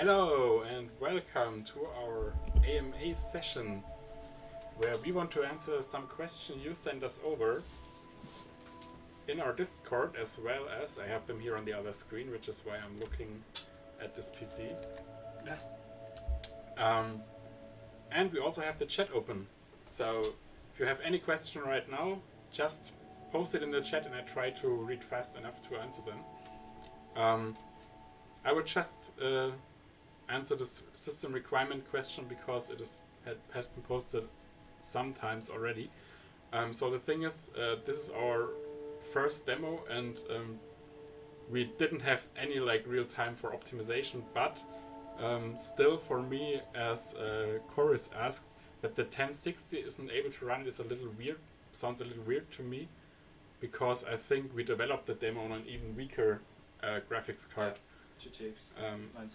Hello and welcome to our AMA session where we want to answer some questions you sent us over in our Discord, as well as I have them here on the other screen, which is why I'm looking at this PC. And we also have the chat open, so if you have any question right now, just post it in the chat and I try to read fast enough to answer them. I would just answer this system requirement question because it has been posted sometimes already. So the thing is, this is our first demo, and we didn't have any real time for optimization, but still for me, as Chorus asked, that the 1060 isn't able to run it is a little weird, sounds a little weird to me, because I think we developed the demo on an even weaker graphics card. GTX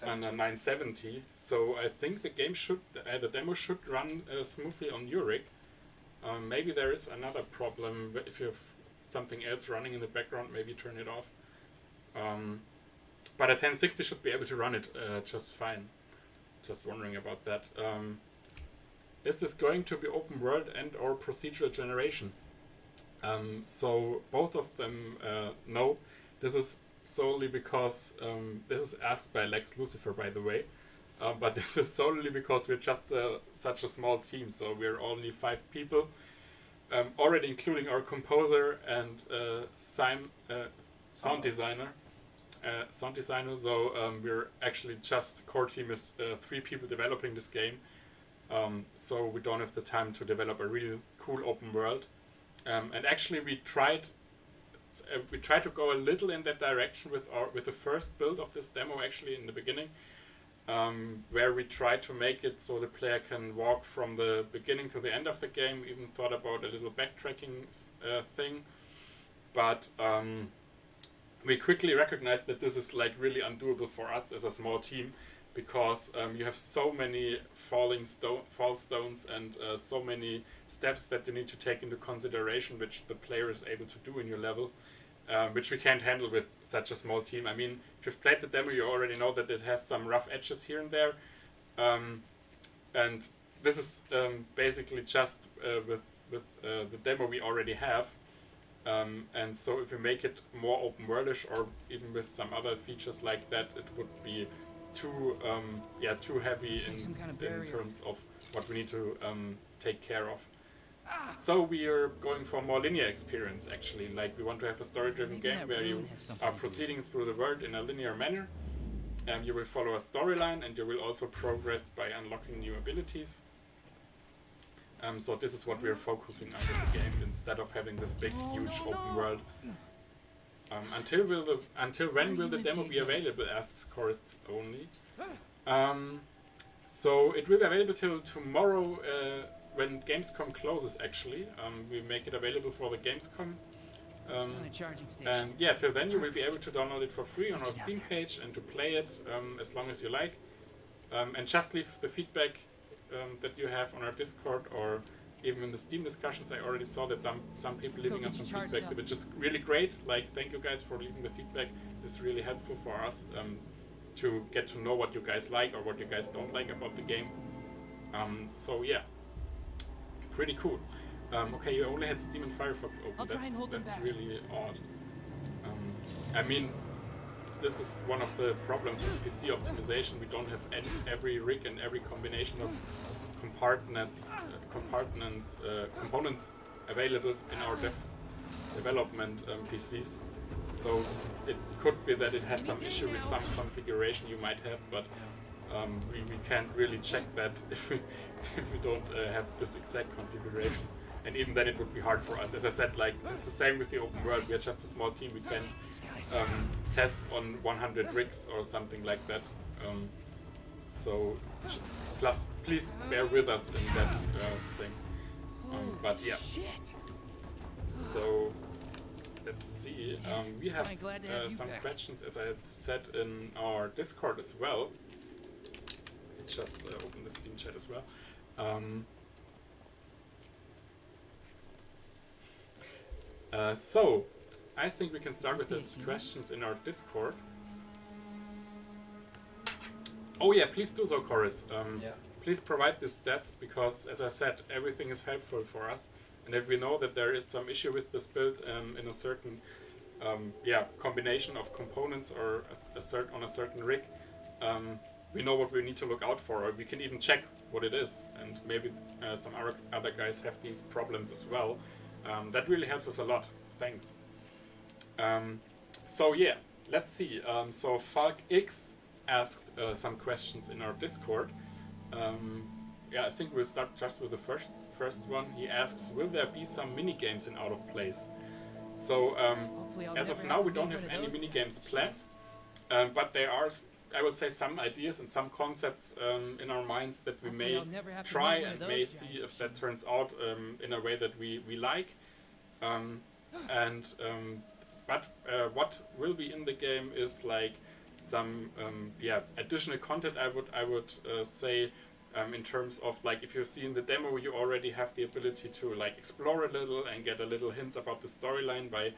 on a 970, so I think the game should, the demo should run smoothly on your rig. Maybe there is another problem if you have something else running in the background. Maybe turn it off. But a 1060 should be able to run it just fine. Just wondering about that. Is this going to be open world and or procedural generation? So both of them, no. This is solely because this is asked by Lex Lucifer, by the way, but this is solely because we're just such a small team, so we're only 5 people, already including our composer and sound designer. So we're actually just, core team is 3 people developing this game, so we don't have the time to develop a really cool open world, and actually we tried to go a little in that direction with the first build of this demo, actually in the beginning, where we tried to make it so the player can walk from the beginning to the end of the game. We even thought about a little backtracking thing, but we quickly recognized that this is really undoable for us as a small team, because you have so many fall stones and so many steps that you need to take into consideration, which the player is able to do in your level, which we can't handle with such a small team. I mean, if you've played the demo, you already know that it has some rough edges here and there, and this is basically just with the demo we already have, and so if we make it more open worldish, or even with some other features like that, it would be too heavy in terms of what we need to take care of. So we are going for a more linear experience, actually. We want to have a story-driven game where you are proceeding through the world in a linear manner. You will follow a storyline, and you will also progress by unlocking new abilities. So this is what we are focusing on with the game, instead of having this big, huge open world. Until when will the demo be available, asks Chorus only. So it will be available till tomorrow, when Gamescom closes, actually. We make it available for the Gamescom. And yeah, till then you will be able to download it for free on our Steam page and to play it as long as you like. And just leave the feedback that you have on our Discord, or even in the Steam discussions. I already saw that some people leaving us some feedback, which is really great. Thank you guys for leaving the feedback. It's really helpful for us to get to know what you guys like or what you guys don't like about the game. So yeah, pretty cool. Okay, you only had Steam and Firefox open. That's really odd. I mean, this is one of the problems with PC optimization. We don't have every rig and every combination of components available in our development PCs. So it could be that it has some issue with some configuration you might have, but we can't really check that if we don't have this exact configuration. And even then it would be hard for us. As I said, it's the same with the open world. We are just a small team. We can't test on 100 rigs or something like that. So please bear with us in that thing. But yeah. So let's see. We have some questions, as I said, in our Discord as well. Just open the Steam chat as well. So I think we can start with the questions in our Discord. Oh yeah, please do so, Chorus. Please provide this stats, because as I said, everything is helpful for us. And if we know that there is some issue with this build in a certain combination of components or on a certain rig, we know what we need to look out for, or we can even check what it is, and maybe some other guys have these problems as well. That really helps us a lot. Thanks. So yeah, let's see. So Falk X asked some questions in our Discord. I think we'll start just with the first one. He asks, will there be some mini games in Out of Place? So as of now, we don't have any mini games planned, but there are, I would say, some ideas and some concepts in our minds that we may try and may see if that turns out in a way that we like. But what will be in the game is like some additional content. I would say in terms of, like, if you see in the demo, you already have the ability to like explore a little and get a little hints about the storyline by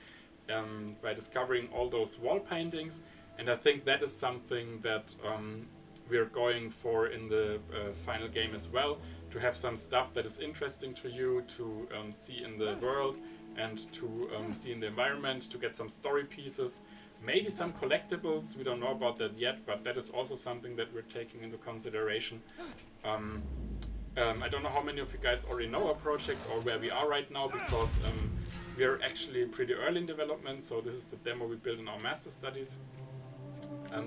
discovering all those wall paintings. And I think that is something that we're going for in the final game as well, to have some stuff that is interesting to you to see in the world and to see in the environment, to get some story pieces, maybe some collectibles. We don't know about that yet, but that is also something that we're taking into consideration. I don't know how many of you guys already know our project or where we are right now, because we are actually pretty early in development. So this is the demo we built in our master studies.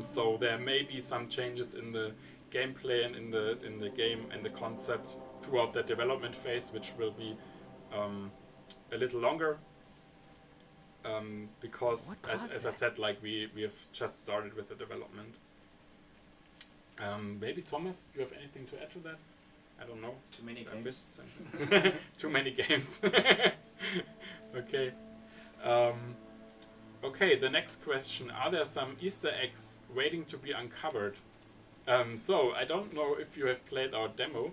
So there may be some changes in the gameplay and in the game and the concept throughout the development phase, which will be a little longer, because as I said, like we have just started with the development. Maybe Thomas, do you have anything to add to that? I don't know. Too many games. I missed something. Too many games. Okay. Okay, the next question. Are there some Easter eggs waiting to be uncovered? So, I don't know if you have played our demo,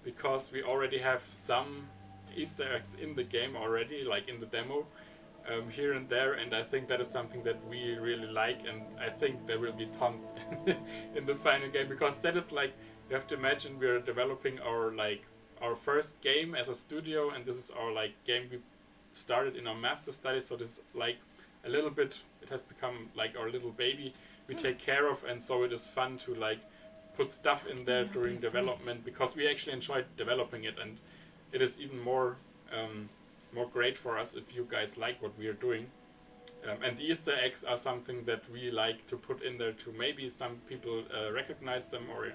because we already have some Easter eggs in the game already, like in the demo, here and there, and I think that is something that we really like, and I think there will be tons in the final game, because that is like, you have to imagine we're developing our first game as a studio, and this is our like game we started in our master studies, so this is like a little bit, it has become like our little baby we take care of, and so it is fun to like put stuff in there during development, because we actually enjoyed developing it, and it is even more great for us if you guys like what we are doing. And the Easter eggs are something that we like to put in there to maybe some people recognize them or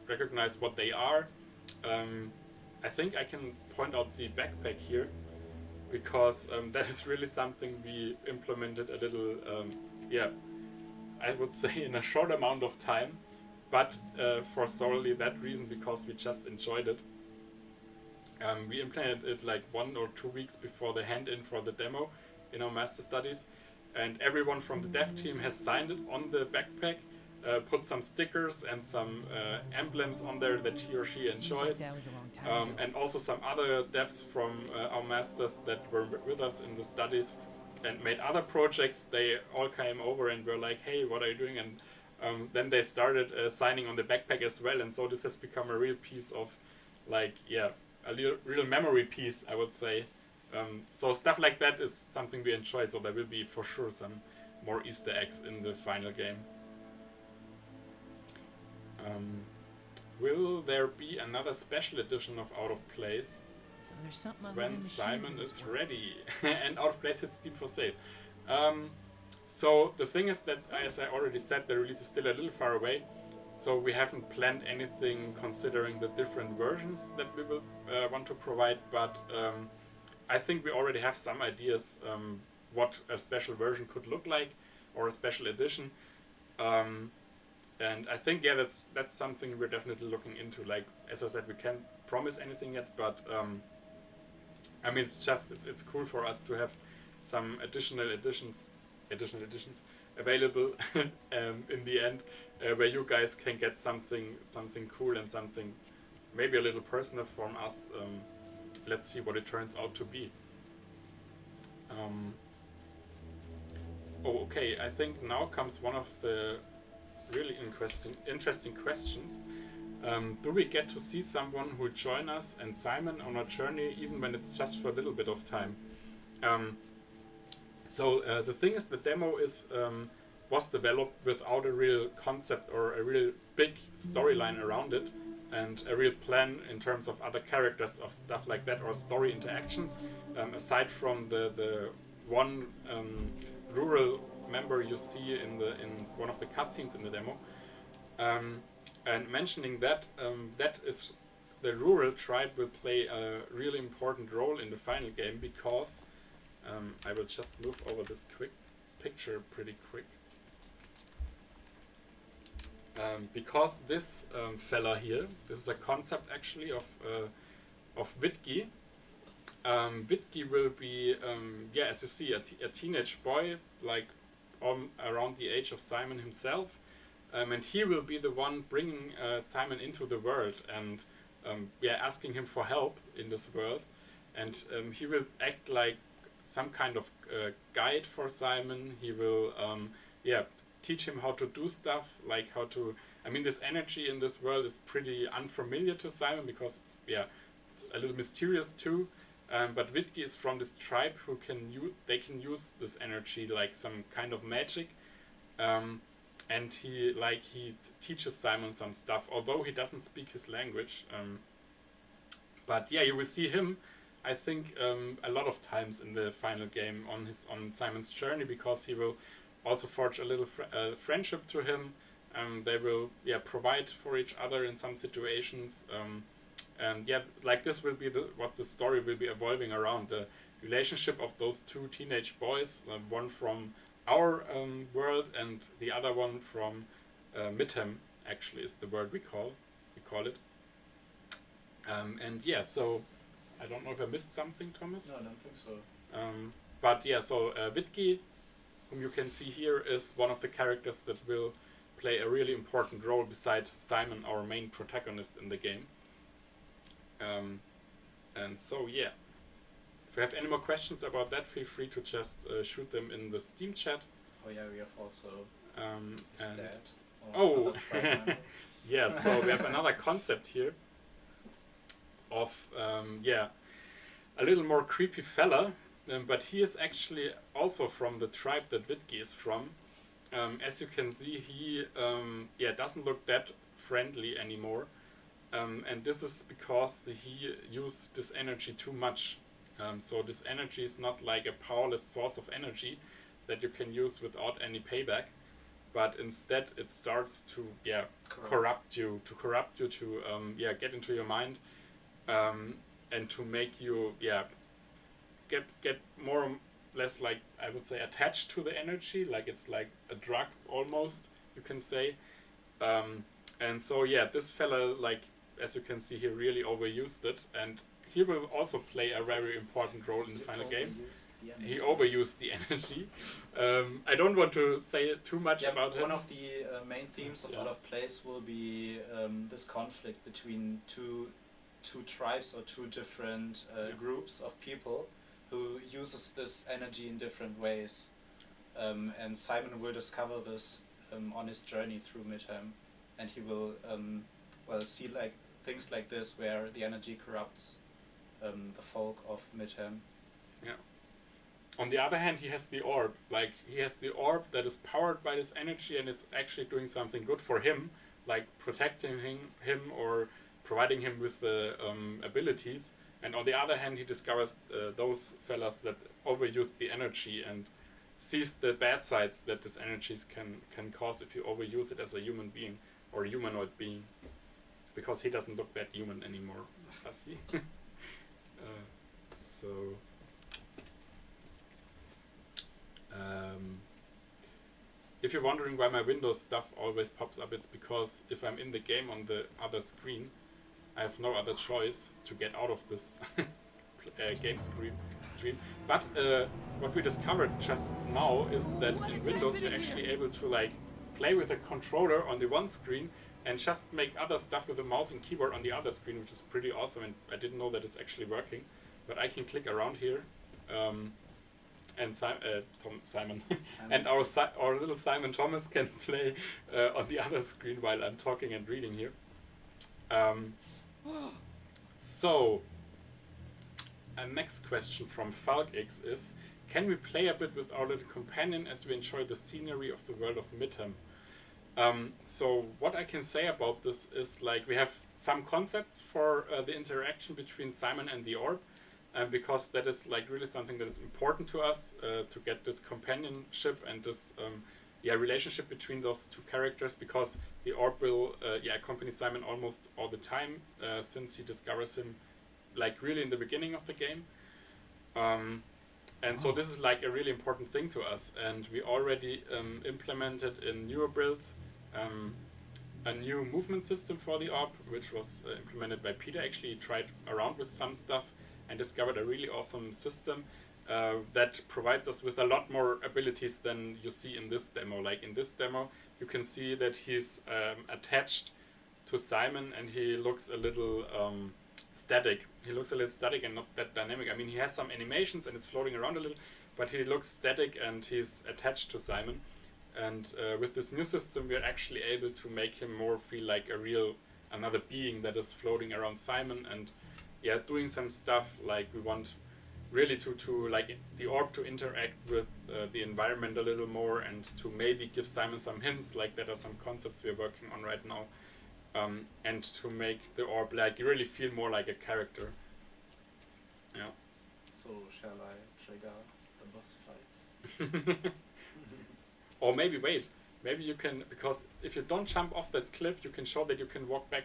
recognize what they are. I think I can point out the backpack here, because that is really something we implemented a little, I would say in a short amount of time, but for solely that reason, because we just enjoyed it. We implemented it like 1 or 2 weeks before the hand-in for the demo in our master studies, and everyone from the dev team has signed it on the backpack, put some stickers and some emblems on there that he or she enjoys, and also some other devs from our masters that were with us in the studies and made other projects. They all came over and were like, hey, what are you doing? And then they started signing on the backpack as well, and so this has become a real piece of like, a real memory piece, I would say. So stuff like that is something we enjoy, so there will be for sure some more Easter eggs in the final game. Will there be another special edition of Out of Place when Simon is ready and Out of Place hits Steam for sale? So the thing is that, as I already said, the release is still a little far away. So we haven't planned anything considering the different versions that we will want to provide, but I think we already have some ideas what a special version could look like, or a special edition. And I think, that's something we're definitely looking into. Like, as I said, we can't promise anything yet, but I mean, it's cool for us to have some additional editions available in the end, where you guys can get something cool and something maybe a little personal from us. Let's see what it turns out to be. Okay, I think now comes one of the really interesting questions. Do we get to see someone who will join us and Simon on our journey, even when it's just for a little bit of time? So the thing is, the demo was developed without a real concept or a real big storyline around it, and a real plan in terms of other characters, of stuff like that, or story interactions, aside from the one rural member you see in one of the cutscenes in the demo. And mentioning that, that is, the rural tribe will play a really important role in the final game, because I will just move over this quick picture pretty quick. Because this fella here, this is a concept actually of Vidgi. Vidgi will be, yeah, as you see, a teenage boy, like around the age of Simon himself, and he will be the one bringing Simon into the world and yeah, asking him for help in this world, and he will act like some kind of guide for Simon. He will, yeah, teach him how to do stuff, like how to. I mean, this energy in this world is pretty unfamiliar to Simon, because it's, yeah, it's a little mysterious too. But Vidgi is from this tribe who they can use this energy like some kind of magic, and he teaches Simon some stuff, although he doesn't speak his language. But yeah, you will see him, I think, a lot of times in the final game on Simon's journey, because he will also forge a little friendship to him. They will, yeah, provide for each other in some situations, and yeah, like this will be what the story will be evolving around, the relationship of those two teenage boys, one from our world and the other one from Midhem, actually is the word we call it. And yeah, so I don't know if I missed something, Thomas. No, I don't think so. But yeah, so Vidgi, whom you can see here, is one of the characters that will play a really important role beside Simon, our main protagonist in the game. And so yeah, if you have any more questions about that, feel free to just shoot them in the Steam chat. Oh yeah, we have also his dad. Oh, yeah, so we have another concept here of, yeah, a little more creepy fella, but he is actually also from the tribe that Vidgi is from. As you can see, he yeah, doesn't look that friendly anymore, and this is because he used this energy too much. So this energy is not like a powerless source of energy that you can use without any payback, but instead it starts to, yeah, corrupt you, to yeah, get into your mind, and to make you, yeah, get more or less, like, I would say, attached to the energy, like it's like a drug almost, you can say. And so yeah, this fella, like, as you can see, he really overused it, and he will also play a very important role in the final game. He overused the energy. I don't want to say too much about him. One of the main themes of Out of Place will be this conflict between two tribes or two different groups of people who uses this energy in different ways. And Simon will discover this on his journey through Midhem, and he will well, see like things like this where the energy corrupts the folk of Midhem. Yeah. On the other hand, he has the orb. Like, he has the orb that is powered by this energy and is actually doing something good for him, like protecting him or providing him with the abilities. And on the other hand, he discovers those fellas that overuse the energy and sees the bad sides that this energy can cause if you overuse it as a human being or humanoid being, because he doesn't look that human anymore, does he? So if you're wondering why my Windows stuff always pops up, it's because if I'm in the game on the other screen, I have no other choice to get out of this game stream. But what we discovered just now is that in Windows you're actually able to like play with a controller on the one screen and just make other stuff with a mouse and keyboard on the other screen, which is pretty awesome, and I didn't know that it's actually working. But I can click around here, and Simon and our little Simon Thomas can play on the other screen while I'm talking and reading here. So, next question from FalkX is, can we play a bit with our little companion as we enjoy the scenery of the world of Midham? So what I can say about this is, like, we have some concepts for the interaction between Simon and the orb, because that is like really something that is important to us, to get this companionship and this relationship between those two characters, because the orb will accompany Simon almost all the time, since he discovers him like really in the beginning of the game. And so this is like a really important thing to us, and we already implemented in newer builds a new movement system for the orb, which was implemented by Peter. Actually, he tried around with some stuff and discovered a really awesome system that provides us with a lot more abilities than you see in this demo. Like in this demo, you can see that he's attached to Simon, and he looks a little static. He looks a little static and not that dynamic. I mean, he has some animations and it's floating around a little, but he looks static and he's attached to Simon. And with this new system, we're actually able to make him more feel like another being that is floating around Simon, and doing some stuff. Like, we want really to like the orb to interact with the environment a little more, and to maybe give Simon some hints. Like, that are some concepts we're working on right now. And to make the orb like really feel more like a character. Yeah. So shall I trigger the boss fight? Or maybe wait. Maybe you can, because if you don't jump off that cliff, you can show that you can walk back.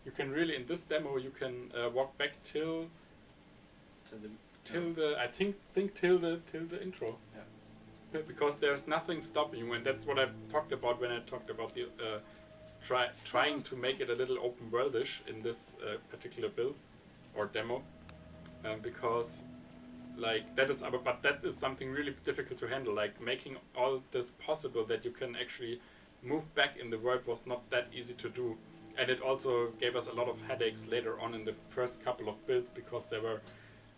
You can really, in this demo, you can walk back till the I think till the intro. Yeah. Because there's nothing stopping you, and that's what I talked about when I talked about the trying to make it a little open worldish in this particular build or demo, because like that is something really difficult to handle. Like, making all this possible that you can actually move back in the world was not that easy to do, and it also gave us a lot of headaches later on in the first couple of builds, because there were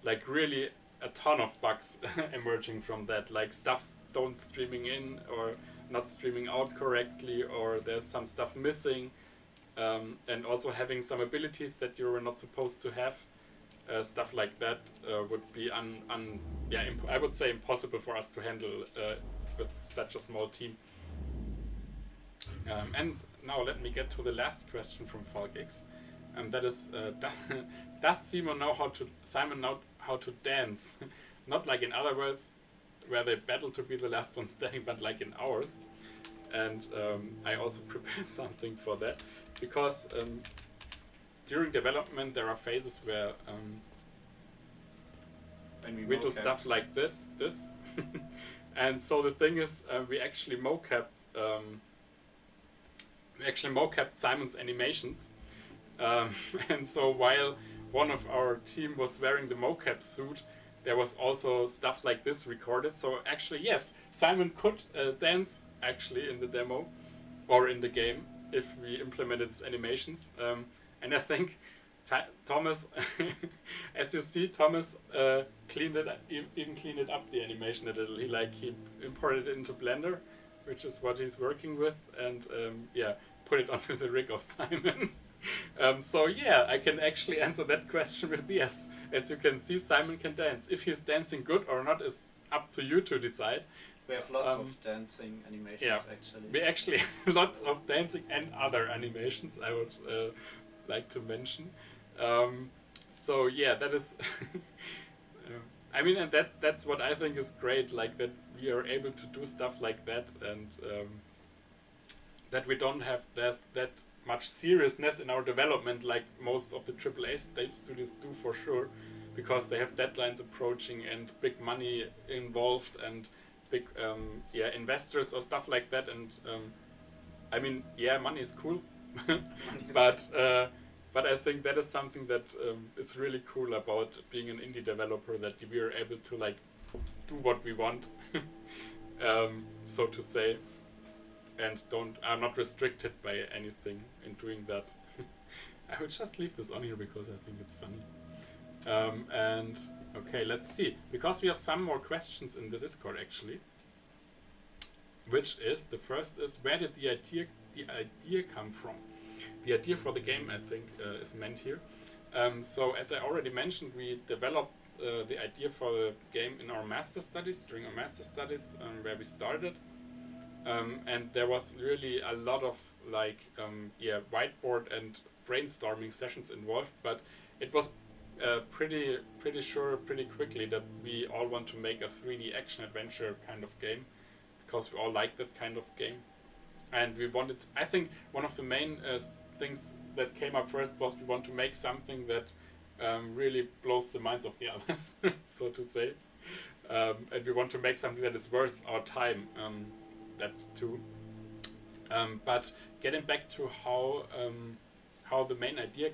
like really a ton of bugs emerging from that, like stuff don't streaming in or not streaming out correctly, or there's some stuff missing, and also having some abilities that you were not supposed to have. Stuff like that would be I would say impossible for us to handle with such a small team. And now let me get to the last question from FalkX, and that is, does Simon know how to dance? Not like in other worlds where they battle to be the last one standing, but like in ours. And I also prepared something for that, because during development there are phases where we do stuff like this, and so the thing is, we actually mocapped Simon's animations, and so while one of our team was wearing the mocap suit, there was also stuff like this recorded. So actually, yes, Simon could dance actually in the demo or in the game if we implemented his animations. And I think Thomas, as you see, Thomas cleaned it up the animation a little. He imported it into Blender, which is what he's working with, and put it onto the rig of Simon. So yeah, I can actually answer that question with yes. As you can see, Simon can dance. If he's dancing good or not is up to you to decide. We have lots of dancing animations, actually. We actually have lots of dancing and other animations I would like to mention. So yeah, that is... I mean, and that's what I think is great, like that we are able to do stuff like that, and that we don't have that much seriousness in our development like most of the AAA studios do, for sure, because they have deadlines approaching and big money involved and big investors or stuff like that. And I mean, yeah, money is cool, but I think that is something that is really cool about being an indie developer, that we are able to like do what we want, so to say, and are not restricted by anything in doing that. I would just leave this on here because I think it's funny. And Okay, let's see. Because we have some more questions in the Discord actually. Which is, the first is, where did the idea come from? The idea for the game, I think, is meant here. So as I already mentioned, we developed the idea for the game in our master studies, during our master studies, where we started. And there was really a lot of whiteboard and brainstorming sessions involved, but it was pretty sure pretty quickly that we all want to make a 3D action adventure kind of game, because we all like that kind of game. And we wanted, I think one of the main things that came up first was we want to make something that really blows the minds of the others, so to say. And we want to make something that is worth our time, that too. But getting back to how the main idea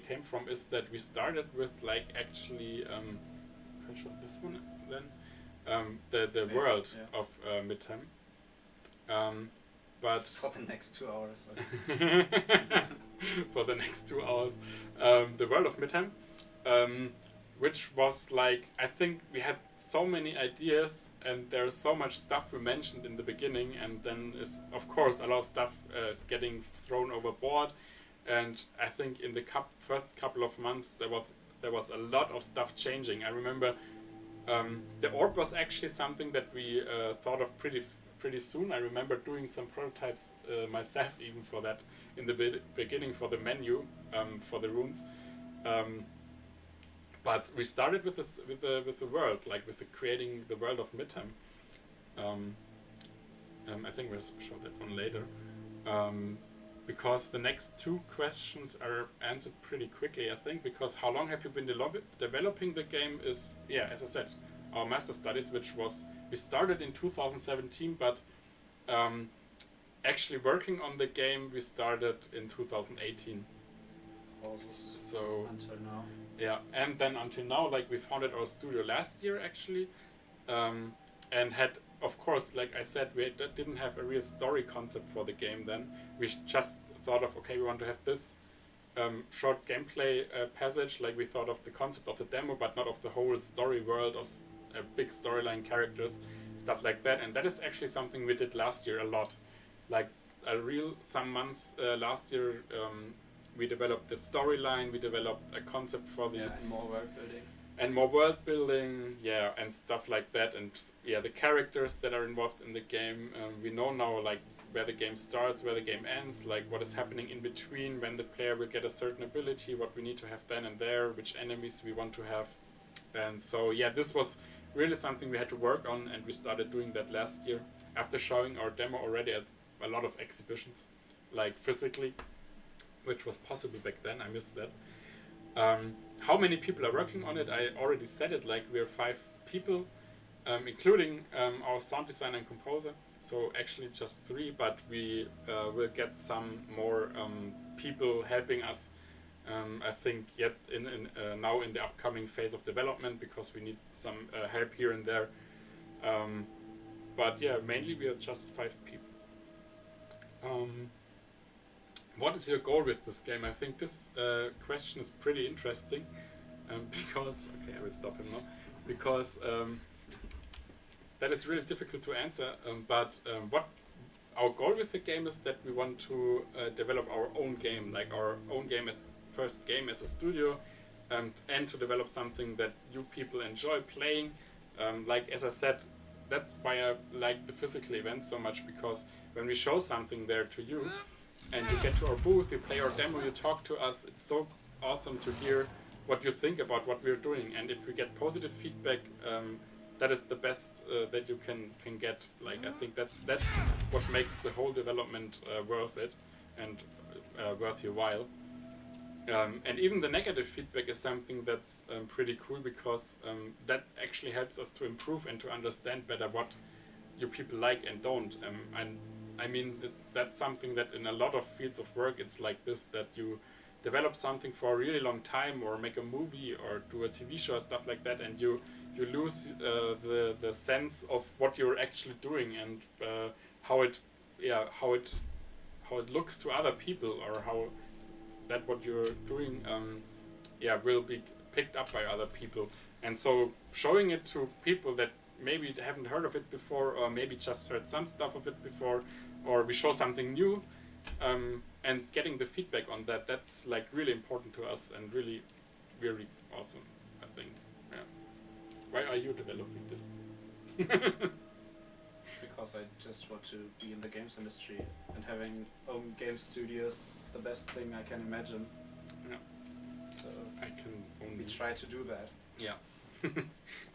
came from is that we started with actually can I show this one then, the world of Midterm. But for the next 2 hours. For the next 2 hours, the world of Midterm, which was I think we had so many ideas, and there's so much stuff we mentioned in the beginning, and then is of course a lot of stuff is getting thrown overboard. And I think in the first couple of months there was a lot of stuff changing. I remember the orb was actually something that we thought of pretty soon. I remember doing some prototypes myself even for that in the beginning, for the menu, for the runes. But we started with the world, with the creating the world of Midterm. I think we'll show that one later. Because the next two questions are answered pretty quickly, I think, because how long have you been developing the game is, as I said, our master studies, which was, we started in 2017, but actually working on the game we started in 2018. So until now. Yeah, and then until now, we founded our studio last year actually, and had, of course, like I said, we didn't have a real story concept for the game then. We just thought of, okay, we want to have this short gameplay passage, we thought of the concept of the demo, but not of the whole story world or big storyline characters, stuff like that. And that is actually something we did last year a lot. Some months last year, we developed the storyline, we developed a concept for the... and more world building. And more world building, and stuff like that. And the characters that are involved in the game, we know now where the game starts, where the game ends, what is happening in between, when the player will get a certain ability, what we need to have then and there, which enemies we want to have. And so this was really something we had to work on, and we started doing that last year after showing our demo already at a lot of exhibitions, physically, which was possible back then. I missed that. How many people are working on it? I already said it, we're 5 people, including our sound designer and composer. So actually just 3, but we will get some more people helping us, I think, now in the upcoming phase of development, because we need some help here and there. But mainly we are just 5 people. What is your goal with this game? I think this question is pretty interesting, because, okay, I will stop him now, because that is really difficult to answer, but what our goal with the game is that we want to develop our own game, our own game as first game as a studio, and to develop something that you people enjoy playing. As I said, that's why I like the physical events so much, because when we show something there to you, and you get to our booth, you play our demo, you talk to us, it's so awesome to hear what you think about what we're doing. And if we get positive feedback, that is the best that you can get. I think that's what makes the whole development worth it and worth your while. And even the negative feedback is something that's pretty cool, because that actually helps us to improve and to understand better what you people like and don't. And I mean, that's something that in a lot of fields of work, it's like this, that you develop something for a really long time, or make a movie or do a TV show or stuff like that, and you lose the sense of what you're actually doing, and how it looks to other people, or how that what you're doing will be picked up by other people. And so showing it to people that maybe haven't heard of it before, or maybe just heard some stuff of it before, or we show something new, and getting the feedback on that, that's like really important to us and really, really awesome, I think. Yeah. Why are you developing this? Because I just want to be in the games industry, and having own game studios the best thing I can imagine. Yeah. So I can only try to do that. Yeah.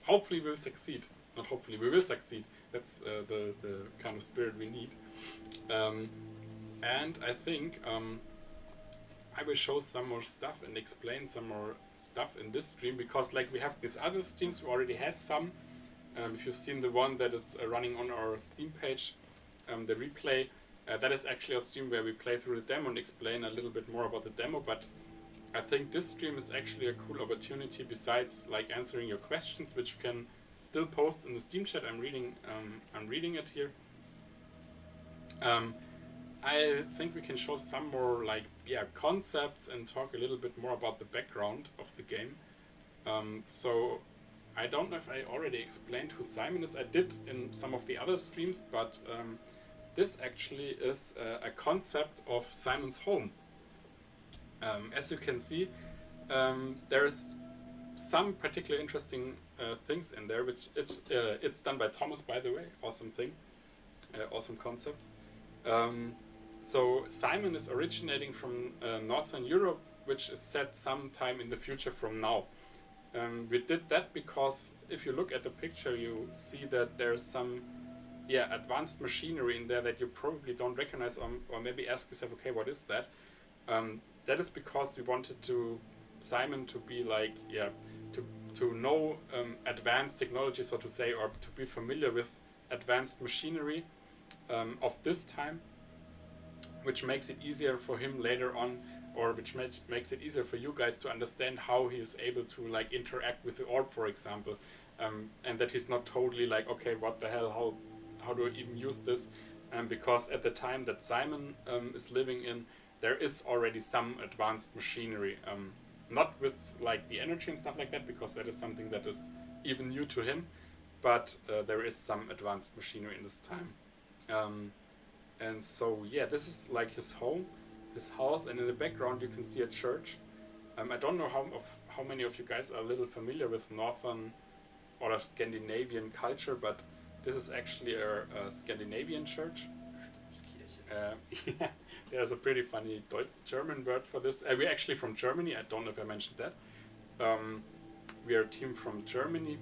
Hopefully we'll succeed. Not hopefully, we will succeed. That's the kind of spirit we need. And I think I will show some more stuff and explain some more stuff in this stream, because like we have these other streams, we already had some. If you've seen the one that is running on our Steam page, the replay, that is actually a stream where we play through the demo and explain a little bit more about the demo. But I think this stream is actually a cool opportunity, besides like answering your questions, which you can still post in the Steam chat. I'm reading it here. I think we can show some more like concepts and talk a little bit more about the background of the game. So I don't know if I already explained who Simon is. I did in some of the other streams, but this actually is a concept of Simon's home. As you can see, there's some particularly interesting things in there, which it's done by Thomas, by the way. Awesome thing, awesome concept. So Simon is originating from Northern Europe, which is set sometime in the future from now. We did that because if you look at the picture, you see that there's some advanced machinery in there that you probably don't recognize, or maybe ask yourself, okay, what is that? That is because we wanted Simon to be like, to know advanced technology, so to say, or to be familiar with advanced machinery of this time, which makes it easier for him later on, or which makes it easier for you guys to understand how he is able to like interact with the orb, for example, and that he's not totally like, okay, what the hell, how do I even use this? Because at the time that Simon is living in, there is already some advanced machinery, not with like the energy and stuff like that, because that is something that is even new to him, but there is some advanced machinery in this time. And so this is like his home, his house, and in the background you can see a church. I don't know how many of you guys are a little familiar with Northern or Scandinavian culture, but this is actually a Scandinavian church. There's a pretty funny German word for this. We're actually from Germany. I don't know if I mentioned that. We are a team from Germany,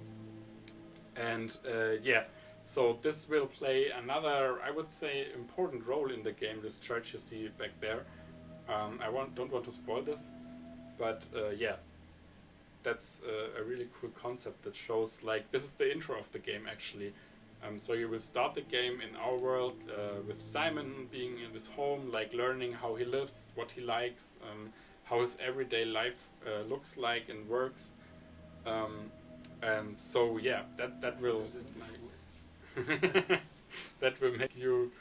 and so this will play another, I would say, important role in the game. This church you see back there. I don't want to spoil this, but that's a really cool concept that shows, like, this is the intro of the game actually. So you will start the game in our world with Simon being in his home, like learning how he lives, what he likes, how his everyday life looks like and works. And so that will that will make you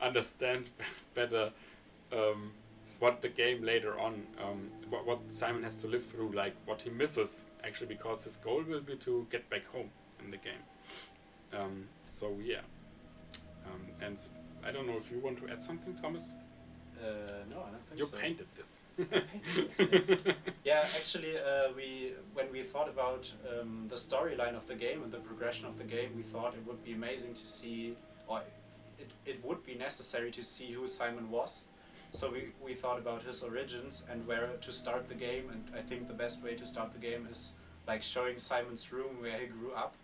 understand better what the game later on, what Simon has to live through, like what he misses actually, because his goal will be to get back home in the game. And I don't know if you want to add something, Thomas? No, I don't think you so. Painted this. I painted this, yes. Yeah, actually, when we thought about the storyline of the game and the progression of the game, we thought it would be amazing to see, or it would be necessary to see who Simon was. So we thought about his origins and where to start the game, and I think the best way to start the game is like showing Simon's room where he grew up.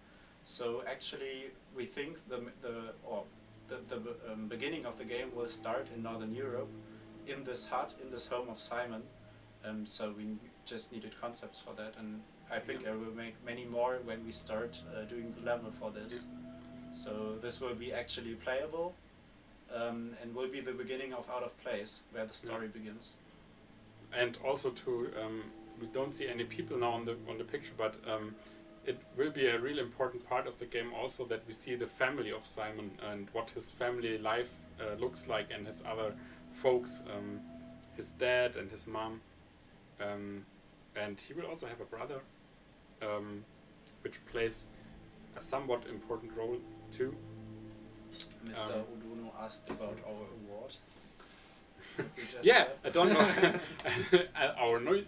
So actually, we think the beginning of the game will start in Northern Europe, in this hut, in this home of Simon. So we just needed concepts for that, and I think I will make many more when we start doing the level for this. So this will be actually playable, and will be the beginning of Out of Place, where the story begins. And also we don't see any people now on the picture, but it will be a really important part of the game also, that we see the family of Simon and what his family life looks like, and his other folks, his dad and his mom, and he will also have a brother, which plays a somewhat important role too. Mr. Oduno asked about our award. Yeah, I don't know.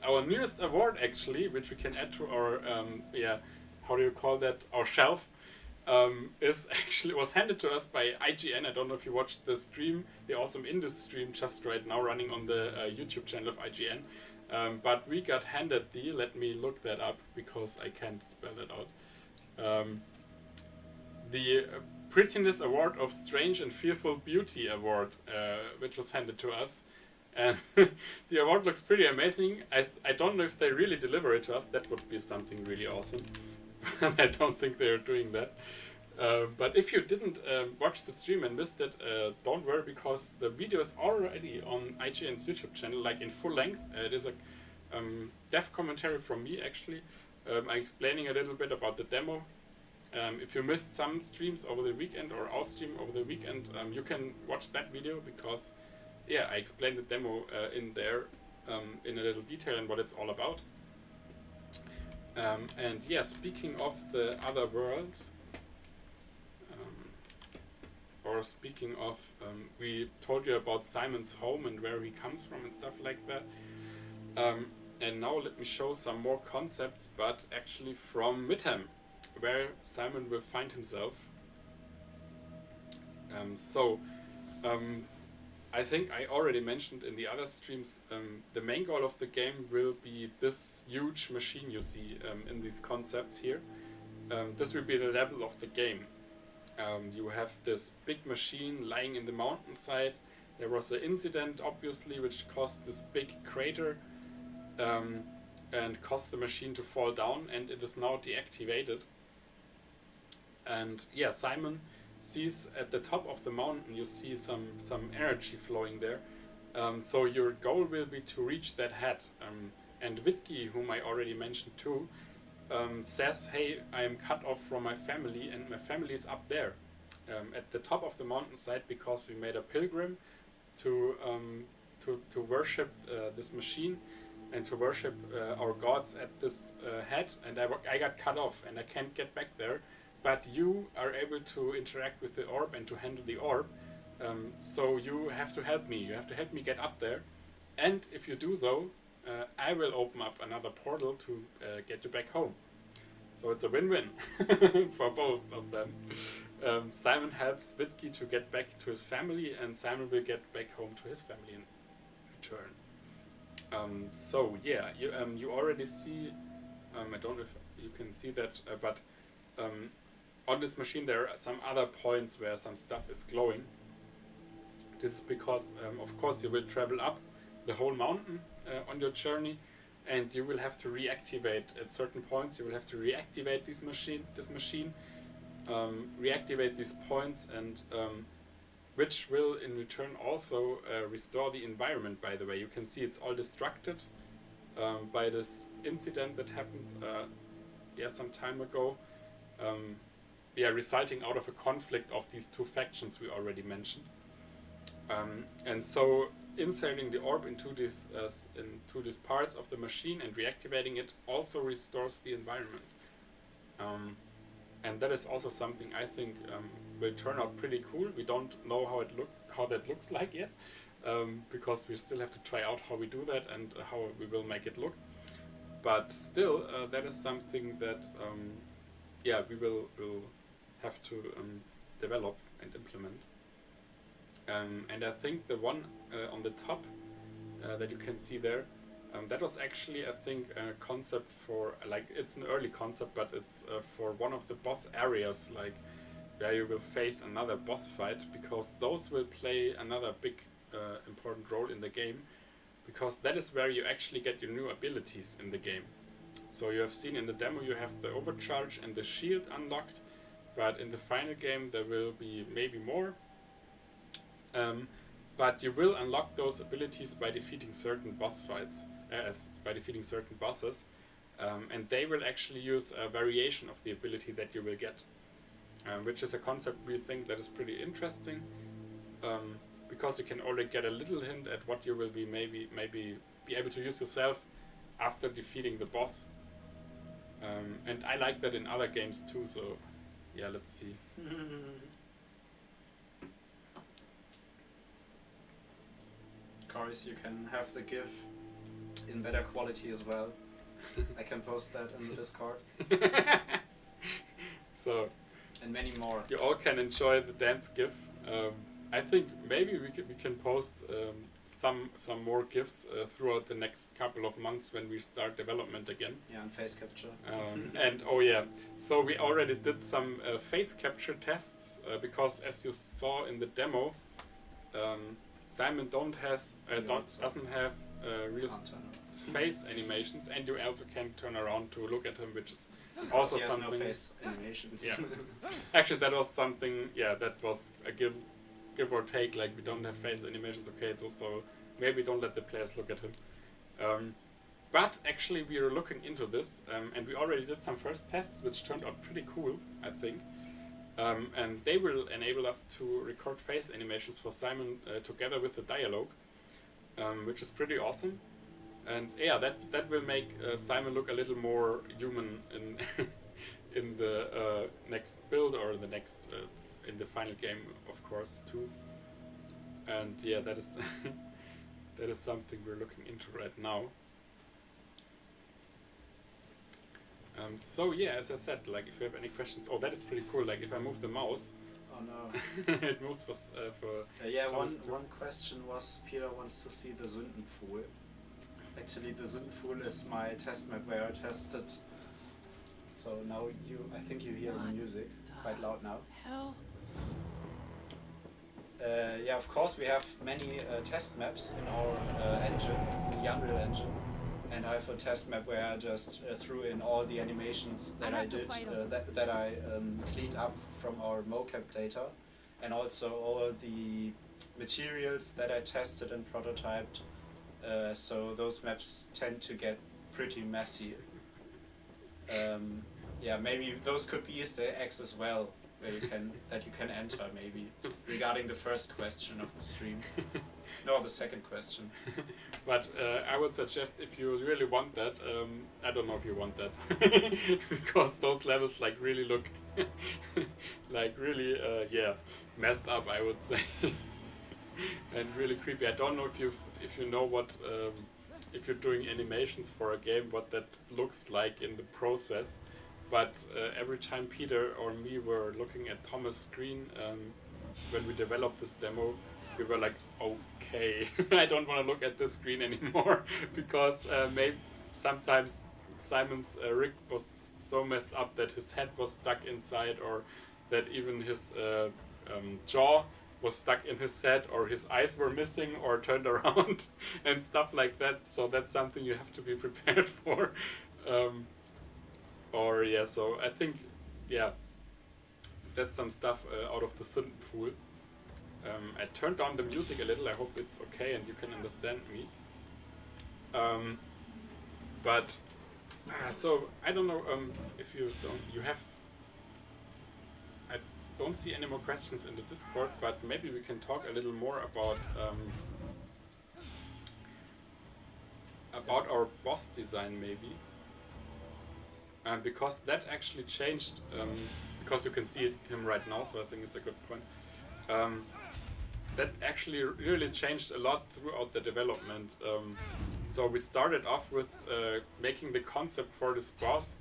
Our newest award, actually, which we can add to our how do you call that? Our shelf, was handed to us by IGN. I don't know if you watched the stream, the awesome indie stream just right now running on the YouTube channel of IGN. But we got handed let me look that up because I can't spell that out. The Prettiness Award of Strange and Fearful Beauty Award, which was handed to us. And the award looks pretty amazing. I don't know if they really deliver it to us. That would be something really awesome. I don't think they're doing that. But if you didn't watch the stream and missed it, don't worry, because the video is already on IGN's YouTube channel, like in full length. It is a dev commentary from me, actually. I'm explaining a little bit about the demo. If you missed some streams over the weekend or our stream over the weekend, you can watch that video because, I explained the demo in there in a little detail and what it's all about. And speaking of the other worlds, or speaking of, we told you about Simon's home and where he comes from and stuff like that. And now let me show some more concepts, but actually from Midham, where Simon will find himself. I think I already mentioned in the other streams, the main goal of the game will be this huge machine you see in these concepts here. This will be the level of the game. You have this big machine lying in the mountainside. There was an incident, obviously, which caused this big crater and caused the machine to fall down, and it is now deactivated. And Simon sees at the top of the mountain, you see some energy flowing there. So your goal will be to reach that head. And Witki, whom I already mentioned too, says, hey, I am cut off from my family, and my family is up there at the top of the mountainside, because we made a pilgrim to worship this machine and to worship our gods at this head, and I got cut off and I can't get back there. But you are able to interact with the orb and to handle the orb, so you have to help me. You have to help me get up there, and if you do so, I will open up another portal to get you back home. So it's a win-win for both of them. Simon helps Witki to get back to his family, and Simon will get back home to his family in return. You already see, I don't know if you can see that, but on this machine there are some other points where some stuff is glowing. This is because, of course, you will travel up the whole mountain on your journey, and you will have to reactivate at certain points. You will have to reactivate this machine, reactivate these points, and which will in return also restore the environment. By the way, you can see it's all destructed by this incident that happened some time ago. Resulting out of a conflict of these two factions we already mentioned. And so inserting the orb into these parts of the machine and reactivating it also restores the environment. And that is also something I think will turn out pretty cool. We don't know how that looks like yet, because we still have to try out how we do that and how we will make it look. But still, that is something that we will have to develop and implement. And I think the one on the top that you can see there, that was actually, I think, a concept for, like, it's an early concept, but it's for one of the boss areas, like where you will face another boss fight, because those will play another big important role in the game, because that is where you actually get your new abilities in the game. So you have seen in the demo you have the overcharge and the shield unlocked, but in the final game there will be maybe more. But you will unlock those abilities by defeating certain boss fights, by defeating certain bosses, and they will actually use a variation of the ability that you will get, which is a concept we think that is pretty interesting, because you can already get a little hint at what you will be maybe be able to use yourself after defeating the boss. And I like that in other games too, so yeah, let's see. Course, you can have the GIF in better quality as well. I can post that in the Discord. So, and many more. You all can enjoy the dance GIF. I think maybe we can post some more GIFs throughout the next couple of months when we start development again. Yeah, and face capture. And oh yeah, so we already did some face capture tests because as you saw in the demo, Simon doesn't have real face animations, and you also can't turn around to look at him, which is also he has something. No face animations. Yeah. Actually, that was something. Yeah, that was a give or take. Like we don't have face animations. Okay, so maybe don't let the players look at him. But actually, we are looking into this, and we already did some first tests, which turned out pretty cool, I think. And they will enable us to record face animations for Simon together with the dialogue, which is pretty awesome. And yeah, that will make Simon look a little more human in the next build or the next in the final game, of course, too. And yeah, that is that is something we're looking into right now. So yeah, as I said, like if you have any questions, oh, that is pretty cool. Like if I move the mouse, oh no, it moves for yeah. One question was Peter wants to see the Sündenpfuhl. Actually, the Sündenpfuhl is my test map where I tested. So now I think you hear the music quite loud now. Hell. Yeah, of course we have many test maps in our engine, in the Unreal Engine. And I have a test map where I just threw in all the animations that I did, that I cleaned up from our mocap data, and also all the materials that I tested and prototyped. So those maps tend to get pretty messy. Yeah, maybe those could be Easter eggs as well, where you can enter maybe regarding the first question of the stream. No, the second question. But I would suggest if you really want that, I don't know if you want that, because those levels like really look like really yeah, messed up, I would say, and really creepy. I don't know if you know what if you're doing animations for a game, what that looks like in the process. But every time Peter or me were looking at Thomas' screen when we developed this demo, we were like, okay, I don't want to look at this screen anymore, because maybe sometimes Simon's rig was so messed up that his head was stuck inside, or that even his jaw was stuck in his head, or his eyes were missing or turned around and stuff like that. So that's something you have to be prepared for. Or yeah, so I think, yeah, that's some stuff out of the Sündenpfuhl. I turned down the music a little. I hope it's okay and you can understand me. But so I don't know if you have. I don't see any more questions in the Discord, but maybe we can talk a little more about our boss design, maybe. Because that actually changed, because you can see him right now, so I think it's a good point. That actually really changed a lot throughout the development. So we started off with making the concept for this boss,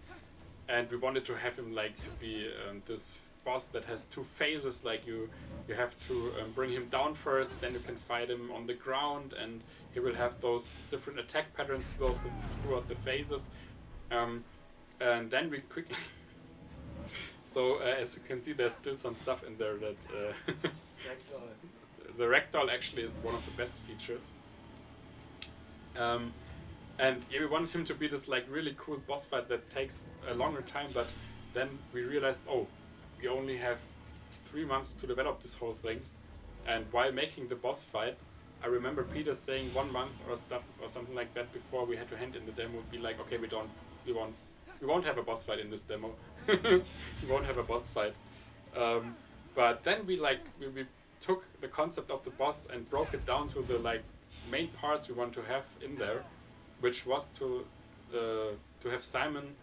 and we wanted to have him like to be this boss that has two phases. Like you have to bring him down first, then you can fight him on the ground, and he will have those different attack patterns throughout the phases. And then we quickly so as you can see, there's still some stuff in there that the ragdoll actually is one of the best features. And yeah, we wanted him to be this like really cool boss fight that takes a longer time, but then we realized, oh, we only have 3 months to develop this whole thing. And while making the boss fight, I remember Peter saying 1 month or something like that before we had to hand in the demo, would be like, okay, we won't have a boss fight in this demo. We won't have a boss fight. But then we took the concept of the boss and broke it down to the like main parts we want to have in there, which was to have Simon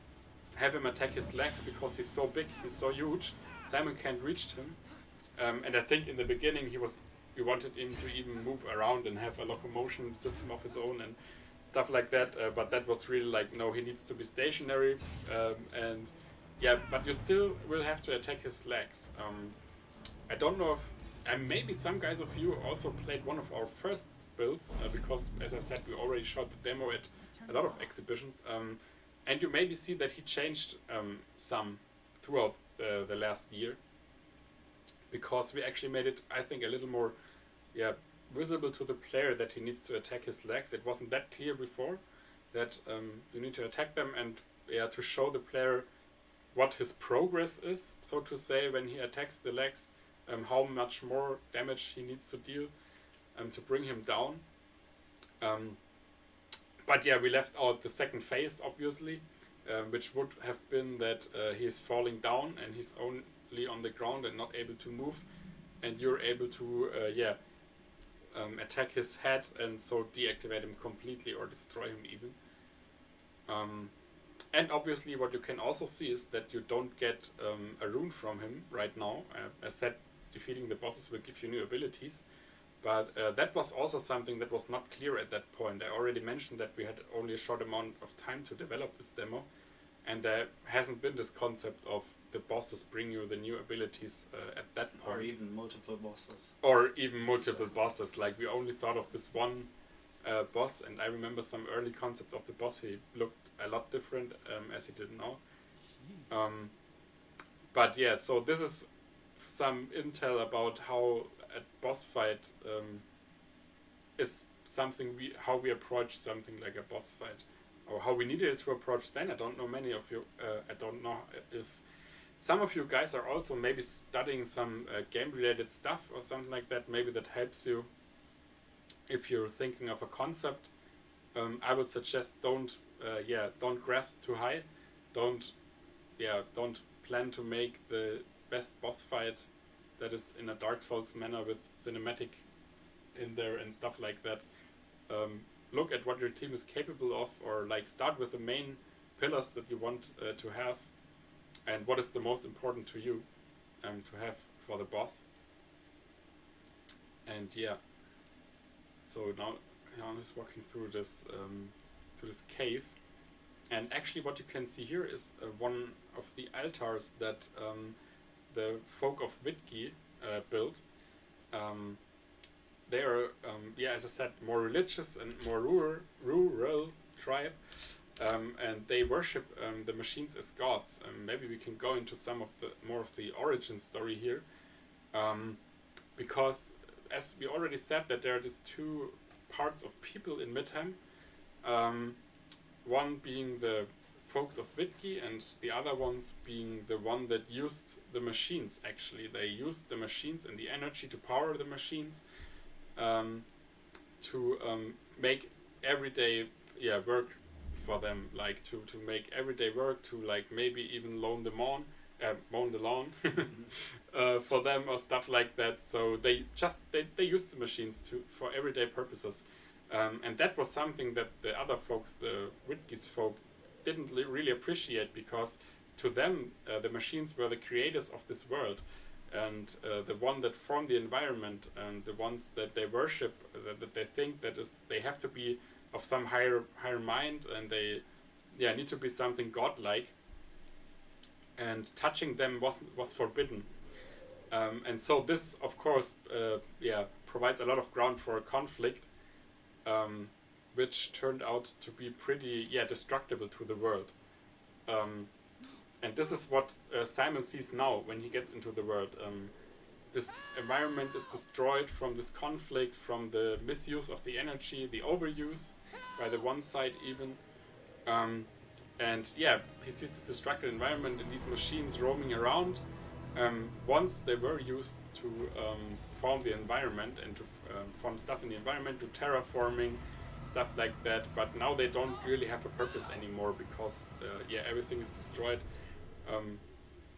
have him attack his legs because he's so big, he's so huge. Simon can't reach him, and I think in the beginning we wanted him to even move around and have a locomotion system of his own and stuff like that. But that was really like, no, he needs to be stationary, and yeah, but you still will have to attack his legs. I don't know if, and maybe some guys of you also played one of our first builds, because as I said, we already shot the demo at a lot of exhibitions, and you maybe see that he changed some throughout the last year, because we actually made it, I think, a little more visible to the player that he needs to attack his legs. It wasn't that clear before that you need to attack them, and to show the player what his progress is, so to say, when he attacks the legs, how much more damage he needs to deal to bring him down. But yeah, we left out the second phase, obviously, which would have been that he's falling down and he's only on the ground and not able to move, and you're able to attack his head and so deactivate him completely or destroy him even. And obviously what you can also see is that you don't get a rune from him right now. As said, defeating the bosses will give you new abilities, but that was also something that was not clear at that point. I already mentioned that we had only a short amount of time to develop this demo, and there hasn't been this concept of the bosses bring you the new abilities at that point. Or even multiple bosses. Or even multiple bosses. Like, we only thought of this one boss, and I remember some early concept of the boss. He looked a lot different as he did now. But yeah, so this is some intel about how a boss fight is something how we approach something like a boss fight, or how we needed to approach then. I don't know many of you, I don't know if some of you guys are also maybe studying some game related stuff or something like that. Maybe that helps you if you're thinking of a concept. I would suggest don't grasp too high. Don't plan to make the best boss fight that is in a Dark Souls manner with cinematic in there and stuff like that. Look at what your team is capable of, or like start with the main pillars that you want to have, and what is the most important to you to have for the boss. And yeah, so now I'm just walking through this to this cave, and actually what you can see here is one of the altars that the folk of Vidki built. They are, as I said, more religious and more rural tribe, and they worship the machines as gods. Maybe we can go into some of the more of the origin story here, because as we already said, that there are these two parts of people in Midham, one being the folks of Vidki and the other ones being the one that used the machines. Actually, they used the machines and the energy to power the machines, to make everyday work for them, like to make everyday work, to like maybe even mow the lawn for them or stuff like that. So they use the machines for everyday purposes, and that was something that the other folks, the Vidki's folk, didn't really appreciate, because to them the machines were the creators of this world, and the one that formed the environment, and the ones that they worship, that they think that they have to be of some higher mind, and they need to be something godlike, and touching them was forbidden. And so this, of course, provides a lot of ground for a conflict, which turned out to be pretty destructible to the world. And this is what Simon sees now when he gets into the world. This environment is destroyed from this conflict, from the misuse of the energy, the overuse by the one side even. And he sees this destructive environment and these machines roaming around. Once they were used to form the environment and to form stuff in the environment, to terraforming, stuff like that, but now they don't really have a purpose anymore, because everything is destroyed.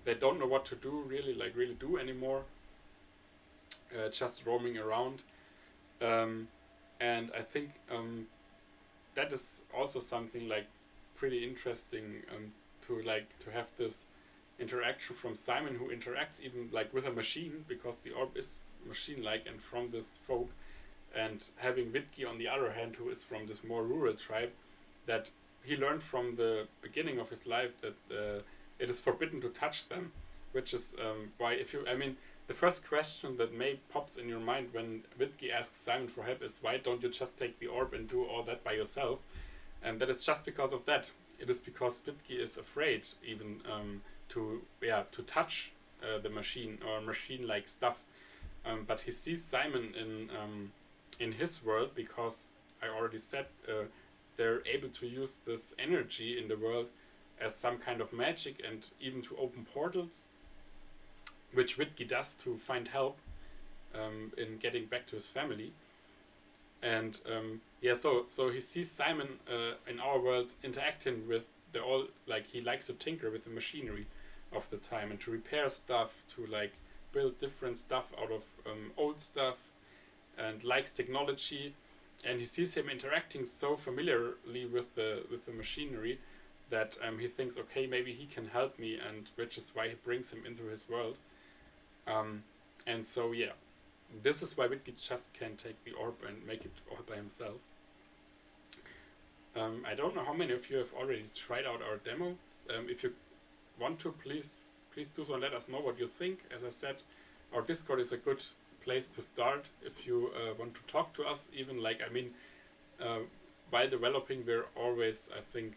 They don't know what to do anymore, just roaming around. And I think that is also something like pretty interesting to have this interaction from Simon, who interacts even like with a machine, because the orb is machine-like and from this folk, and having Vidki on the other hand, who is from this more rural tribe, that he learned from the beginning of his life that it is forbidden to touch them, which is why the first question that may pops in your mind when Vidki asks Simon for help is, why don't you just take the orb and do all that by yourself? And that is just because of that. It is because Vidki is afraid even to touch the machine or machine-like stuff. But he sees Simon in his world, because I already said they're able to use this energy in the world as some kind of magic, and even to open portals, which Vidki does to find help in getting back to his family. And so he sees Simon in our world interacting with he likes to tinker with the machinery of the time and to repair stuff, to like build different stuff out of old stuff, and likes technology. And he sees him interacting so familiarly with the machinery that he thinks, okay, maybe he can help me, and which is why he brings him into his world. And so this is why Vidki just can't take the orb and make it all by himself. I don't know how many of you have already tried out our demo. If you want to, please do so and let us know what you think. As I said, our Discord is a good place to start if you want to talk to us. Even while developing, we're always, I think,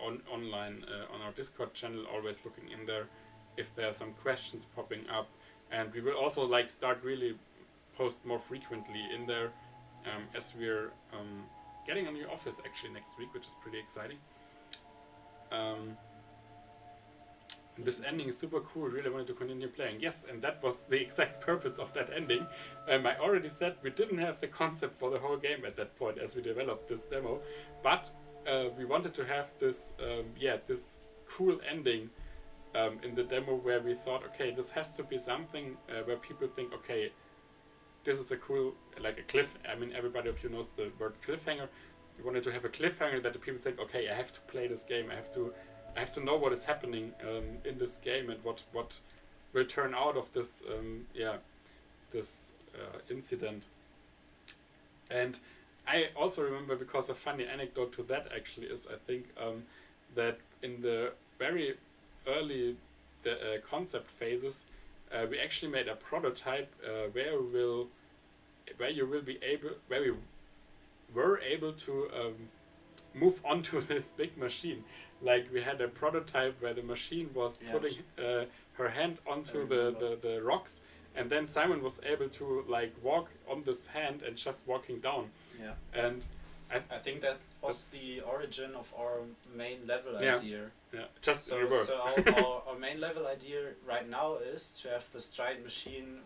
online on our Discord channel, always looking in there if there are some questions popping up. And we will also start really post more frequently in there, as we're getting a new office actually next week, which is pretty exciting. This ending is super cool, really wanted to continue playing. Yes, and that was the exact purpose of that ending. I already said we didn't have the concept for the whole game at that point as we developed this demo, but we wanted to have this this cool ending in the demo, where we thought, okay, this has to be something where people think, okay, this is a cool, like a cliff. Everybody of you knows the word cliffhanger. We wanted to have a cliffhanger that the people think, okay, I have to play this game. I have to know what is happening in this game, and what will turn out of this incident. And I also remember, because a funny anecdote to that actually is, I think, that in the very early concept phases, we actually made a prototype where we were able to move on to this big machine. Like, we had a prototype where the machine was putting her hand onto the rocks, and then Simon was able to walk on this hand and just walking down. Yeah. And I think that was the origin of our main level idea. Yeah, just in reverse. So our main level idea right now is to have this giant machine,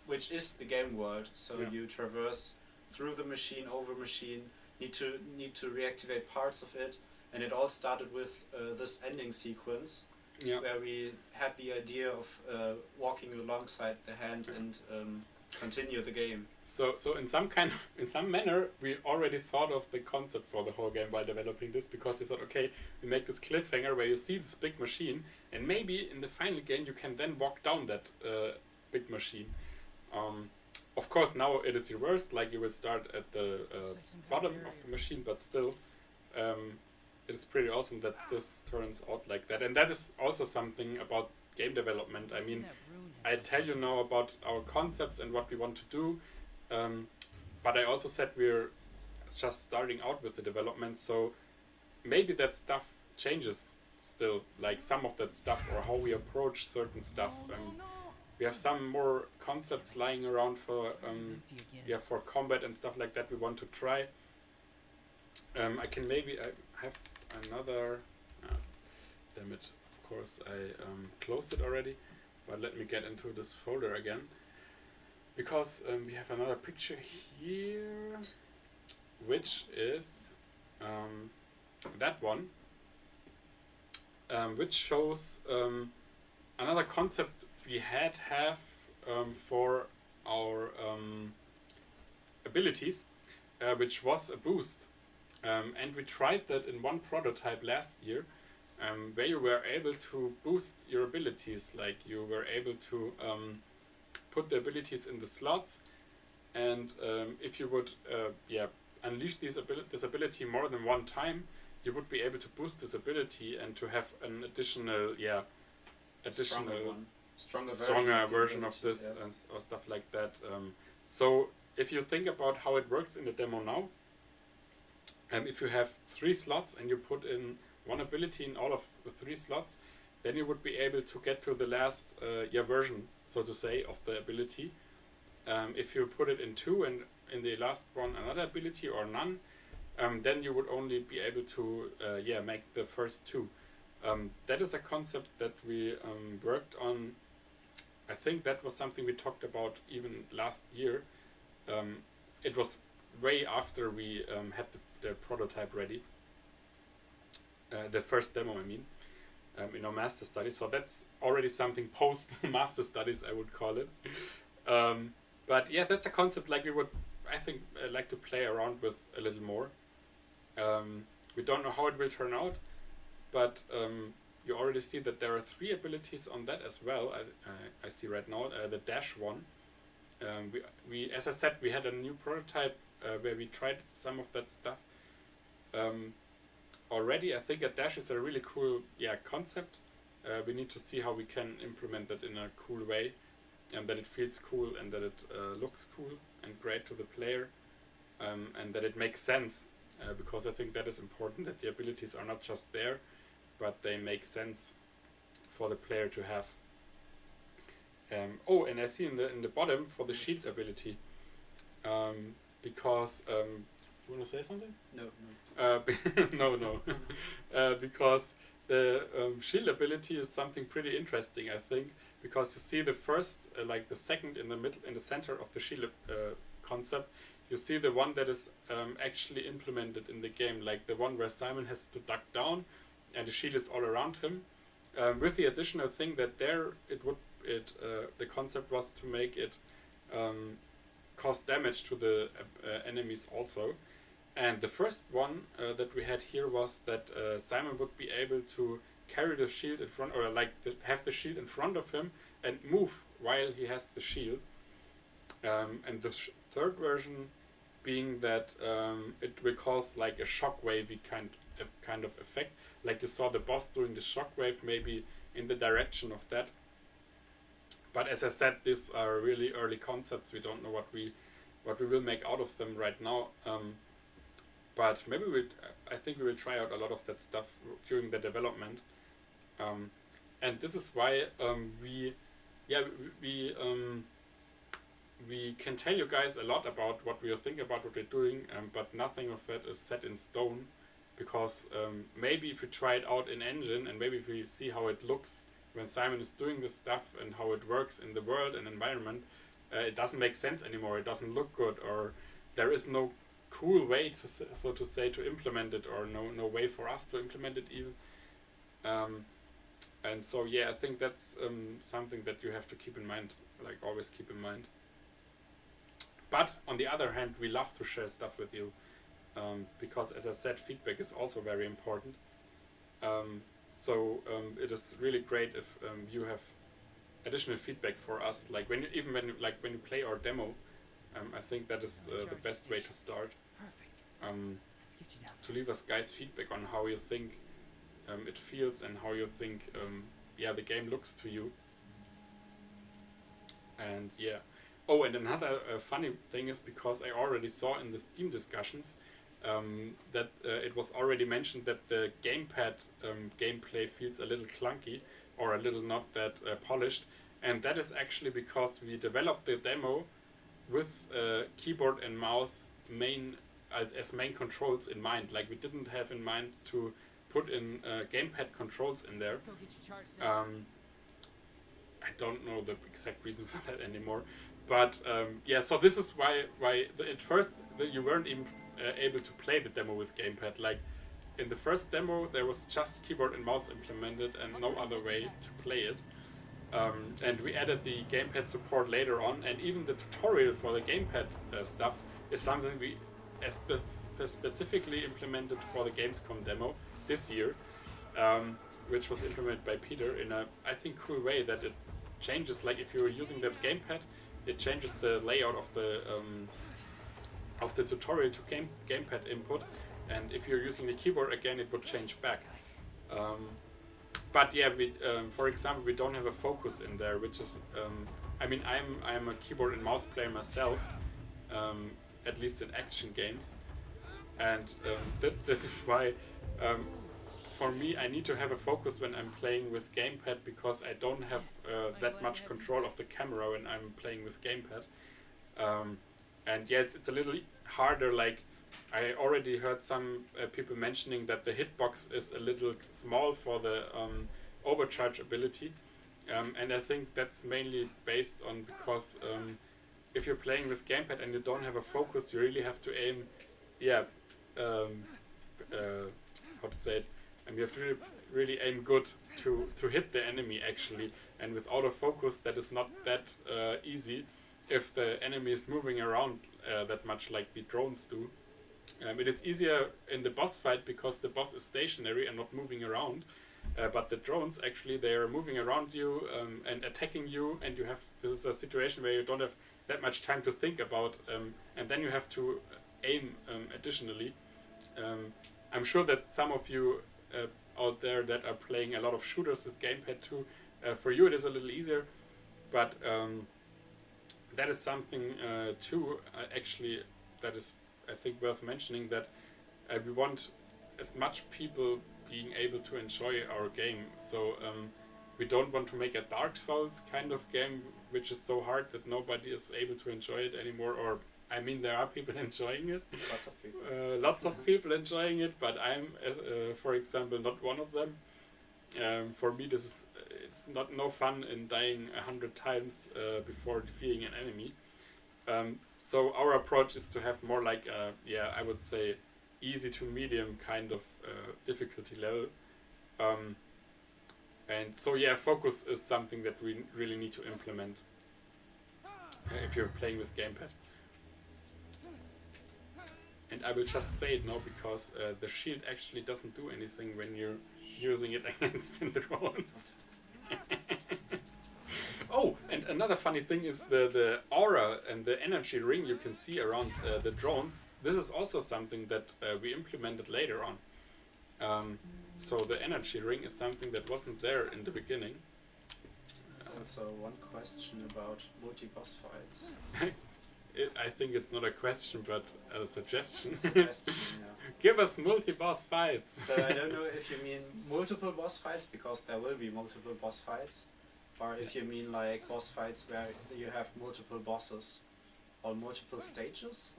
which is the game world. So you traverse through the machine, over machine, need to reactivate parts of it, and it all started with this ending sequence, where we had the idea of walking alongside the hand and continue the game. So in some manner, we already thought of the concept for the whole game while developing this, because we thought, okay, we make this cliffhanger where you see this big machine, and maybe in the final game you can then walk down that big machine. Of course, now it is reversed, like you will start at the bottom of the machine, but still, it is pretty awesome that this turns out like that. And that is also something about game development. I tell you now about our concepts and what we want to do, but I also said we're just starting out with the development, so maybe that stuff changes still, like some of that stuff, or how we approach certain stuff. We have some more concepts lying around for for combat and stuff like that we want to try. I have another, damn it, of course I closed it already, but let me get into this folder again, because we have another picture here, which is that one, which shows another concept we have for our abilities, which was a boost, and we tried that in one prototype last year, where you were able to boost your abilities, like you were able to put the abilities in the slots, and if you would unleash this ability more than one time, you would be able to boost this ability and to have an additional stronger version of this, or stuff like that. So if you think about how it works in the demo now, if you have 3 slots and you put in one ability in all of the 3 slots, then you would be able to get to the last version, so to say, of the ability. If you put it in 2 and in the last one another ability or none, then you would only be able to make the first 2. That is a concept that we worked on. I think that was something we talked about even last year. It was way after we had the prototype ready. The first demo, I mean, in our master studies. So that's already something post master studies, I would call it. But yeah, that's a concept like we would, I think, like to play around with a little more. We don't know how it will turn out, but you already see that there are 3 abilities on that as well. I see right now the dash one. We as I said, we had a new prototype where we tried some of that stuff already. I think a dash is a really cool concept. We need to see how we can implement that in a cool way, and that it feels cool and that it looks cool and great to the player, and that it makes sense, because I think that is important, that the abilities are not just there, but they make sense for the player to have. And I see in the bottom for the shield ability, because you want to say something? No. No. Because the shield ability is something pretty interesting, I think, because you see the first, like the second in the middle, in the center of the shield concept, you see the one that is actually implemented in the game, like the one where Simon has to duck down and the shield is all around him, with the additional thing that there the concept was to make it cause damage to the enemies also. And the first one that we had here was that Simon would be able to carry the shield in front, or like have the shield in front of him and move while he has the shield. And the third version being that it will cause like a shockwavy kind of effect, like you saw the boss doing the shockwave, maybe in the direction of that. But as I said, these are really early concepts. We don't know what we will make out of them right now. But maybe I think we will try out a lot of that stuff during the development. And this is why we can tell you guys a lot about what we think about what we're doing, but nothing of that is set in stone, because maybe if we try it out in engine, and maybe if we see how it looks when Simon is doing this stuff and how it works in the world and environment, it doesn't make sense anymore. It doesn't look good, or there is no cool way to, so to say, to implement it, or no way for us to implement it even. And so I think that's something that you have to keep in mind, like always keep in mind. But on the other hand, we love to share stuff with you, because as I said, feedback is also very important. So it is really great if you have additional feedback for us, like when you play our demo. I think that is the best way to start. To leave us guys feedback on how you think it feels and how you think the game looks to you. And and another funny thing is, because I already saw in the Steam discussions that it was already mentioned that the gamepad gameplay feels a little clunky, or a little not that polished, and that is actually because we developed the demo with keyboard and mouse as main controls in mind. Like, we didn't have in mind to put in gamepad controls in there. I don't know the exact reason for that anymore, but so this is why at first you weren't even able to play the demo with gamepad. Like, in the first demo there was just keyboard and mouse implemented and no other way to play it. And we added the gamepad support later on, and even the tutorial for the gamepad stuff is something we specifically implemented for the Gamescom demo this year. which was implemented by Peter in a, I think, cool way, that it changes, like if you're using the gamepad, it changes the layout of the tutorial to gamepad input, and if you're using the keyboard again, it would change back. But yeah, for example, we don't have a focus in there, which is, I mean, I'm a keyboard and mouse player myself, at least in action games, and this is why, for me, I need to have a focus when I'm playing with gamepad, because I don't have that much control of the camera when I'm playing with gamepad. And yeah, it's a little harder. Like, I already heard some people mentioning that the hitbox is a little small for the overcharge ability, and I think that's mainly based on because if you're playing with gamepad and you don't have a focus, you really have to aim, how to say it, and you have to really aim good to hit the enemy actually, and with autofocus that is not that easy if the enemy is moving around that much like the drones do. It is easier in the boss fight because the boss is stationary and not moving around, but the drones actually, they are moving around you and attacking you, and this is a situation where you don't have that much time to think about, and then you have to aim additionally. I'm sure that some of you out there that are playing a lot of shooters with gamepad too, for you it is a little easier, but that is something too actually that is, I think, worth mentioning, that we want as much people being able to enjoy our game. So we don't want to make a Dark Souls kind of game which is so hard that nobody is able to enjoy it anymore, or I mean, there are people enjoying it. Lots of people enjoying it, but I'm, for example, not one of them. For me, it's no fun in dying 100 times before defeating an enemy. So our approach is to have more like a, I would say, easy to medium kind of difficulty level. And so focus is something that we really need to implement if you're playing with gamepad. And I will just say it now because the shield actually doesn't do anything when you're using it against the drones. Oh, and another funny thing is the aura and the energy ring you can see around the drones. This is also something that we implemented later on. So the energy ring is something that wasn't there in the beginning. Also one question about multi-boss fights. I think it's not a question, but a suggestion. Suggestion, yeah. Give us multi-boss fights. So I don't know if you mean multiple boss fights, because there will be multiple boss fights, or if you mean like boss fights where you have multiple bosses or multiple stages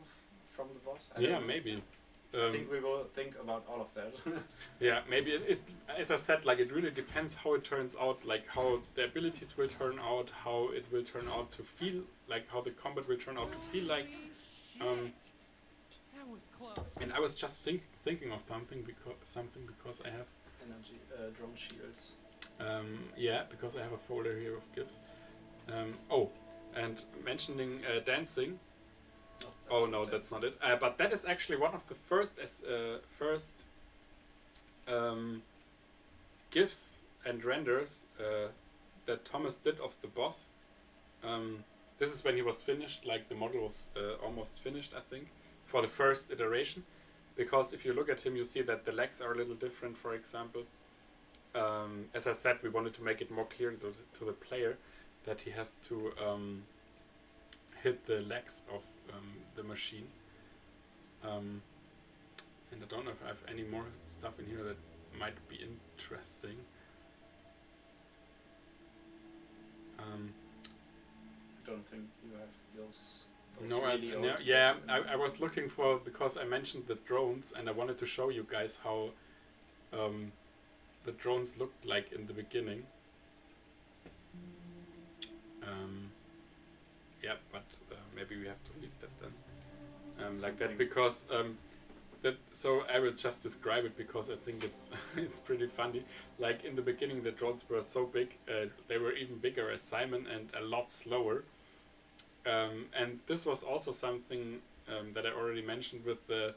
from the boss. I don't know. Maybe. I think we will think about all of that. Yeah, maybe it, as I said, like, it really depends how it turns out, like how the abilities will turn out, how it will turn out to feel, like how the combat will turn out to feel like. That was close. And I was just thinking of something because I have Energy drone shields. because I have a folder here of gifts. And mentioning dancing. Oh no, that's not it. But that is actually one of the first GIFs and renders that Thomas did of the boss. This is when he was finished, like the model was almost finished, I think, for the first iteration. Because if you look at him, you see that the legs are a little different, for example. As I said, we wanted to make it more clear to the player that he has to hit the legs of the machine. And I don't know if I have any more stuff in here that might be interesting. I don't think you have those No, really I was looking for, because I mentioned the drones and I wanted to show you guys how the drones looked like in the beginning. But maybe we have to leave that then, like that, because so I will just describe it because I think it's it's pretty funny. Like in the beginning, the drones were so big, they were even bigger as Simon and a lot slower. And this was also something that I already mentioned with the,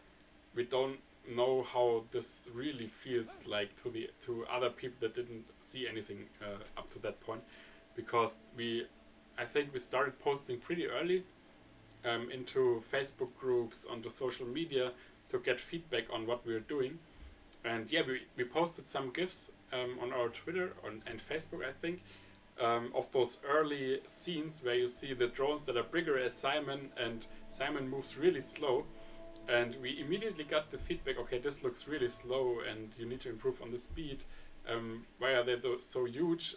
we don't know how this really feels like to other people that didn't see anything up to that point, because I think we started posting pretty early into Facebook groups, onto social media, to get feedback on what we were doing. And yeah, we posted some GIFs on our Twitter and Facebook, I think, of those early scenes where you see the drones that are bigger as Simon, and Simon moves really slow. And we immediately got the feedback, okay, this looks really slow and you need to improve on the speed. Why are they so huge?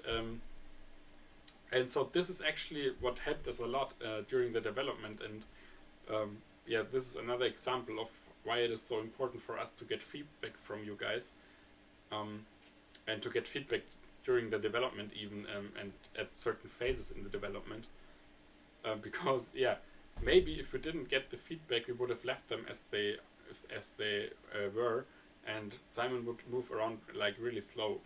And so this is actually what helped us a lot during the development. And yeah, this is another example of why it is so important for us to get feedback from you guys, and to get feedback during the development even, and at certain phases in the development. Because yeah, maybe if we didn't get the feedback, we would have left them as they were, and Simon would move around like really slow.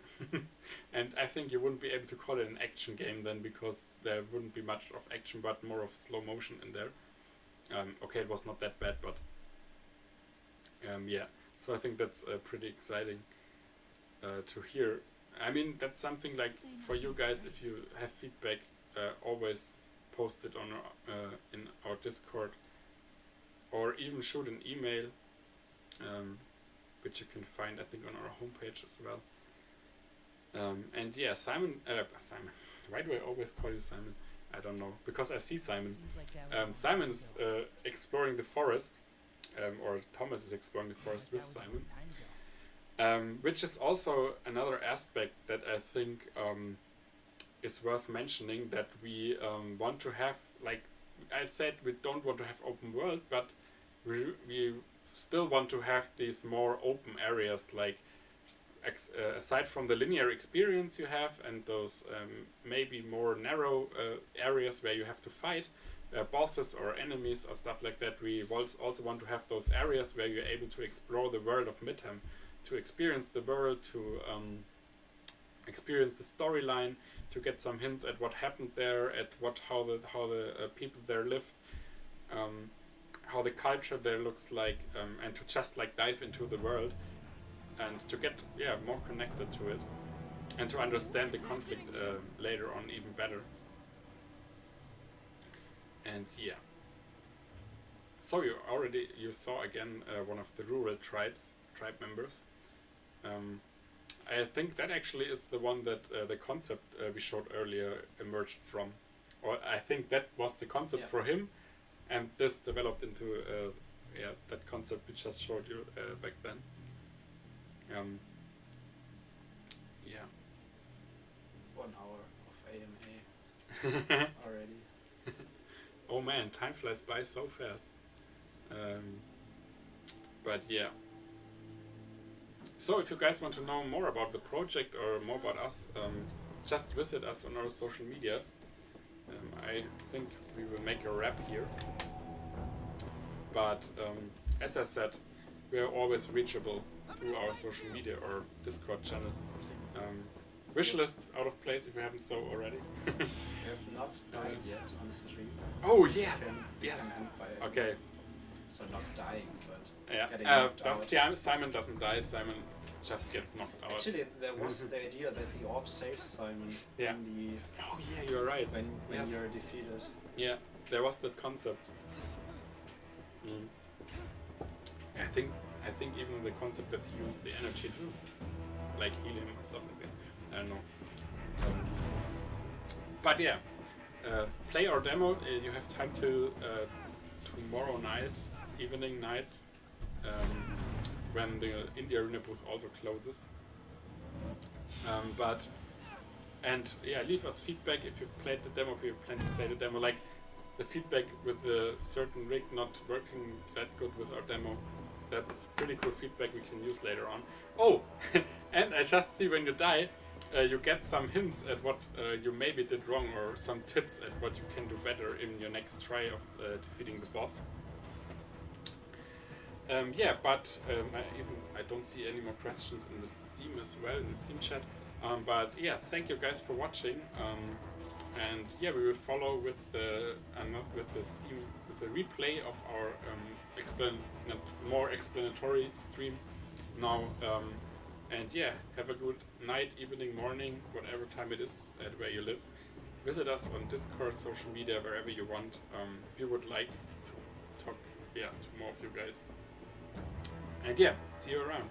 And I think you wouldn't be able to call it an action game then, because there wouldn't be much of action but more of slow motion in there. Okay, it was not that bad, but yeah, so I think that's pretty exciting to hear. I mean, that's something like for you guys, if you have feedback, always post it on in our Discord, or even shoot an email, which you can find, I think, on our homepage as well. And yeah, Simon, why do I always call you Simon? I don't know, because I see Simon. Simon is exploring the forest, or Thomas is exploring the forest with Simon, which is also another aspect that I think is worth mentioning, that we want to have, like I said, we don't want to have open world, but we still want to have these more open areas, like aside from the linear experience you have and those maybe more narrow areas where you have to fight bosses or enemies or stuff like that. We also want to have those areas where you're able to explore the world of Midham, to experience the world, to experience the storyline, to get some hints at what happened there, at how the people there lived, how the culture there looks like, and to just like dive into the world and to get more connected to it, and to understand the conflict later on even better. And yeah, so you saw again one of the rural tribe members. I think that actually is the one that the concept we showed earlier emerged from, or I think that was the concept for him, and this developed into that concept we just showed you back then. Yeah. 1 hour of AMA already. Oh man, time flies by so fast. But yeah. So if you guys want to know more about the project or more about us, just visit us on our social media. I think we will make a wrap here. But as I said, we are always reachable through our social media or Discord channel. Wishlist out of place if you haven't so already. We have not died yet on stream. Oh yeah, yes. Okay. So not dying, but Simon doesn't die. Simon just gets knocked out. Actually, there was the idea that the orb saves Simon. Yeah. Oh yeah, you're right. When you're defeated. Yeah, there was that concept. I think even the concept that he used the energy to like heal him or something like that. I don't know. But yeah, play our demo. You have time till tomorrow night, evening night, when the Indie Arena booth also closes. Leave us feedback if you've played the demo, if you plan to play the demo. Like the feedback with the certain rig not working that good with our demo. That's pretty cool feedback we can use later on. Oh, and I just see when you die, you get some hints at what you maybe did wrong, or some tips at what you can do better in your next try of defeating the boss. I don't see any more questions in the Steam as well, in the Steam chat. But yeah, thank you guys for watching. And yeah, we will follow with the with a replay of our more explanatory stream now. And yeah, have a good night, evening, morning, whatever time it is at where you live. Visit us on Discord, social media, wherever you want. We would like to talk to more of you guys. And yeah, see you around.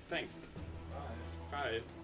Thanks. Bye. Bye.